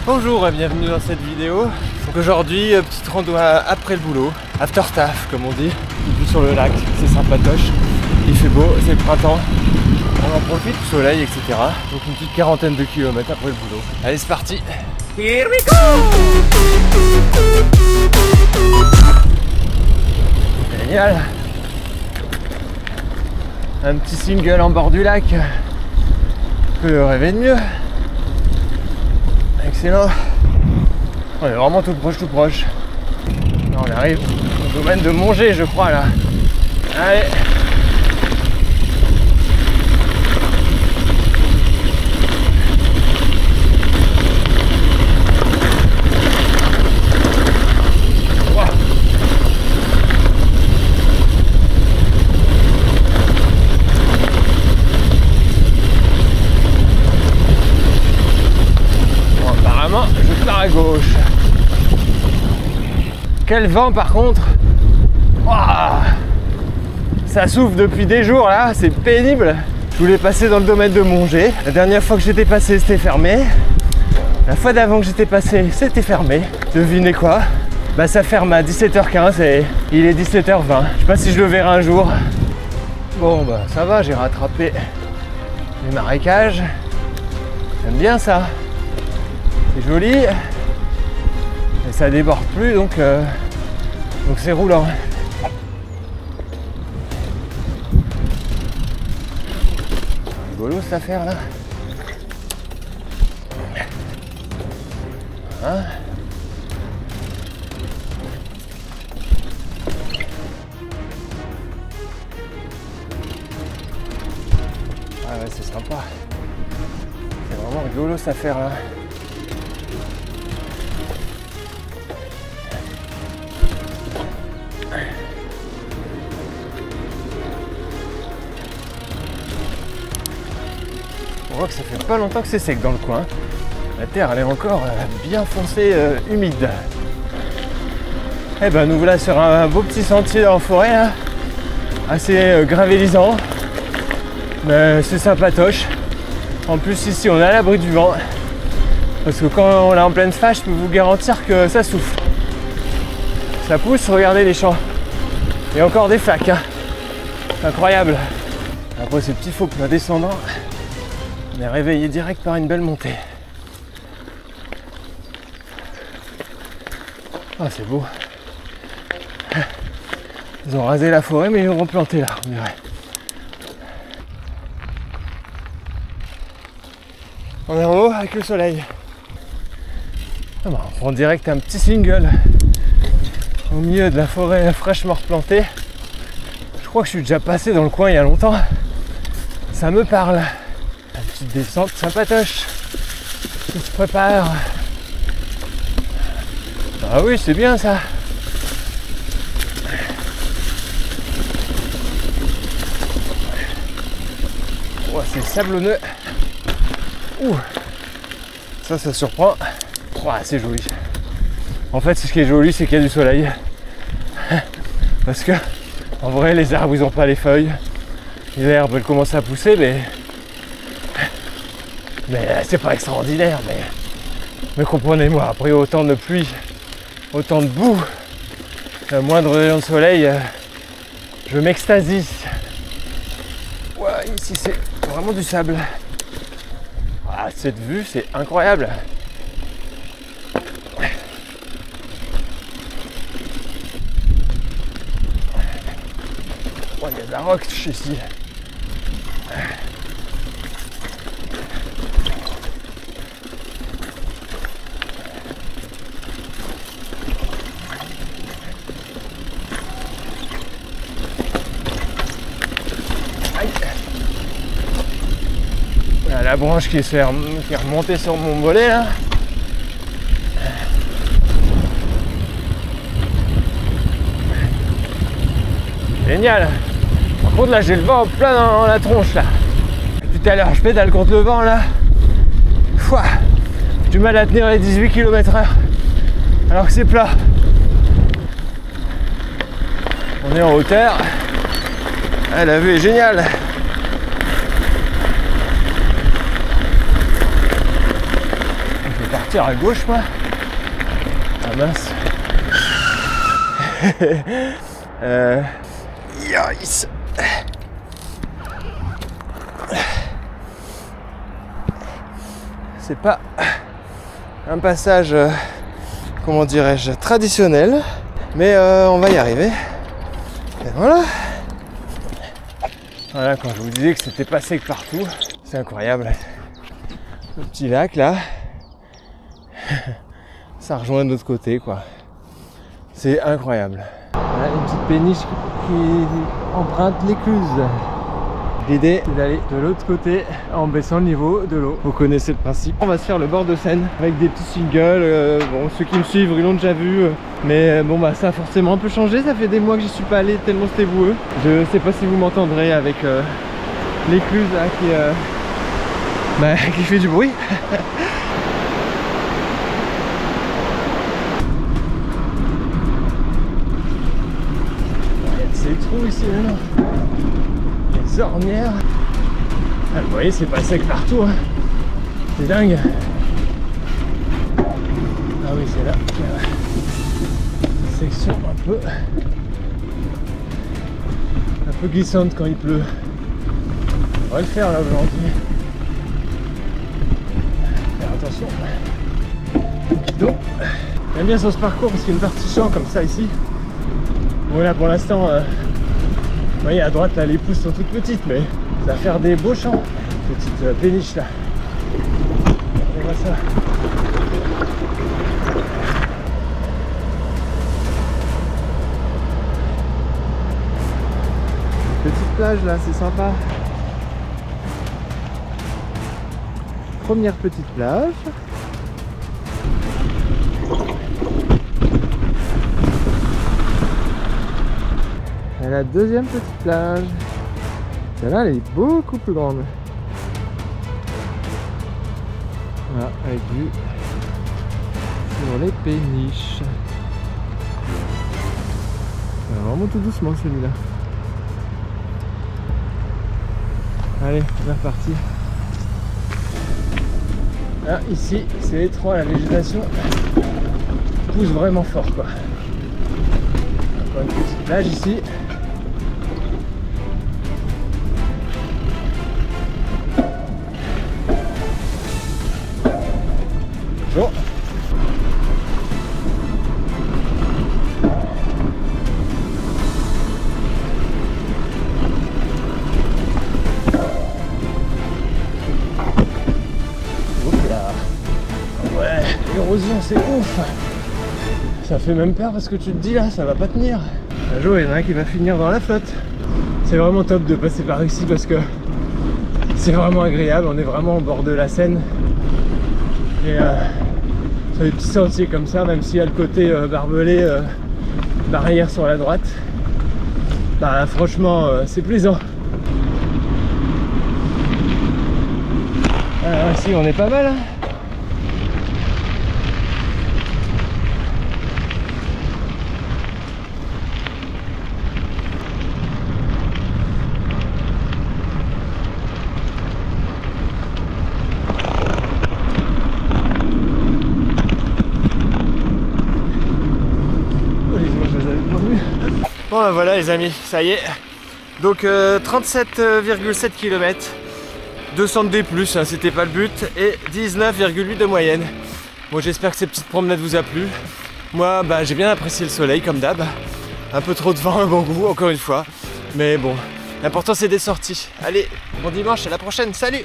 Bonjour et bienvenue dans cette vidéo. Donc aujourd'hui, petite rando après le boulot, after taf comme on dit, vue sur le lac, c'est sympatoche, il fait beau, c'est le printemps, on en profite du soleil, etc. Donc une petite quarantaine de kilomètres après le boulot. Allez, c'est parti. Here we go. Génial. Un petit single en bord du lac, peut rêver de mieux. Excellent. On est vraiment tout proche, tout proche. Là, on arrive au domaine de Monger, je crois, là. Allez. Je pars à gauche. Quel vent par contre. Wow, ça souffle depuis des jours là, c'est pénible. Je voulais passer dans le domaine de Monger. La dernière fois que j'étais passé, c'était fermé. La fois d'avant que j'étais passé, c'était fermé. Devinez quoi? Bah ça ferme à 17h15 et il est 17h20. Je sais pas si je le verrai un jour. Bon bah ça va, j'ai rattrapé les marécages. J'aime bien ça. C'est joli et ça déborde plus, donc c'est roulant. Rigolo cette affaire là. Hein? Ah ouais, c'est sympa. C'est vraiment rigolo cette affaire là. On voit que ça fait pas longtemps que c'est sec dans le coin. La terre elle est encore bien foncée, humide. Et ben nous voilà sur un beau petit sentier en forêt là, assez gravellisant, mais c'est sympatoche. En plus ici on est à l'abri du vent, parce que quand on est en pleine phase, je peux vous garantir que ça souffle. Ça pousse, regardez les champs. Et encore des flaques, hein. Incroyable. Après ces petits faux plats descendants, on est réveillé direct par une belle montée. Ah, c'est beau. Ils ont rasé la forêt, mais ils ont replanté là, on dirait. On est en haut avec le soleil. Ah bah, on prend direct un petit single au milieu de la forêt fraîchement replantée. Je crois que je suis déjà passé dans le coin il y a longtemps. Ça me parle. Une petite descente sympatoche qui se prépare. Ah oui, c'est bien ça. Oh, c'est sablonneux. Ouh. Ça surprend. Oh, c'est joli. En fait, ce qui est joli, c'est qu'il y a du soleil. Parce que, en vrai, les arbres, ils n'ont pas les feuilles. L'herbe, elle commence à pousser, mais c'est pas extraordinaire. Mais comprenez-moi, après autant de pluie, autant de boue, le moindre rayon de soleil, je m'extasie. Ouais, ici, c'est vraiment du sable. Ah, cette vue, c'est incroyable. Oh, il y a de la roche ici. Aïe. Voilà la branche qui est remontée sur mon mollet là. Génial. Par contre là j'ai le vent plein dans la tronche là. Depuis tout à l'heure je pédale contre le vent là. J'ai du mal à tenir les 18 km/h alors que c'est plat. On est en hauteur. Ah, la vue est géniale. Je vais partir à gauche moi. Ah mince. Yes. C'est pas un passage, comment dirais-je, traditionnel, mais on va y arriver. Et voilà. Voilà, quand je vous disais que c'était pas sec partout, c'est incroyable. Le petit lac là, ça rejoint de l'autre côté quoi. C'est incroyable. Voilà une petite péniche qui emprunte l'écluse. L'idée c'est d'aller de l'autre côté en baissant le niveau de l'eau. Vous connaissez le principe. On va se faire le bord de Seine avec des petits singles. Bon, ceux qui me suivent ils l'ont déjà vu. Mais bon bah ça a forcément un peu changé. Ça fait des mois que j'y suis pas allé tellement c'était boueux. Je sais pas si vous m'entendrez avec l'écluse là qui fait du bruit. C'est des trous ici maintenant. Des ornières. Ah, vous voyez c'est pas sec partout hein. C'est dingue. Ah oui c'est là qu'il y a une section un peu glissante quand il pleut. On va le faire là aujourd'hui. Faire attention. Donc, j'aime bien sur ce parcours parce qu'il y a une partie champ comme ça ici. Bon là pour l'instant, vous voyez à droite là les pousses sont toutes petites mais ça va faire des beaux champs. Petite péniche là. Regardez-moi ça. Petite plage là, c'est sympa. Première petite plage. Et la deuxième petite plage. Celle-là, elle est beaucoup plus grande. Voilà, avec vue sur les péniches. Vraiment tout doucement celui-là. Allez, on est reparti. Ah, ici, c'est étroit, la végétation pousse vraiment fort quoi. Encore une petite plage ici. Bon. Ouais, l'érosion c'est ouf. Ça fait même peur parce que tu te dis là, ça va pas tenir. Un jour il y en a un qui va finir dans la flotte. C'est vraiment top de passer par ici parce que c'est vraiment agréable. On est vraiment au bord de la Seine. Et sur des petits sentiers comme ça, même s'il y a le côté barbelé, barrière sur la droite, bah franchement c'est plaisant. Alors ici on est pas mal hein. Bon ben voilà les amis, ça y est. Donc 37,7 km, 200 plus, hein, c'était pas le but, et 19,8 de moyenne. Bon j'espère que ces petites promenades vous a plu. Moi bah, j'ai bien apprécié le soleil comme d'hab. Un peu trop de vent, un bon goût encore une fois. Mais bon, l'important c'est des sorties. Allez, bon dimanche, à la prochaine, salut!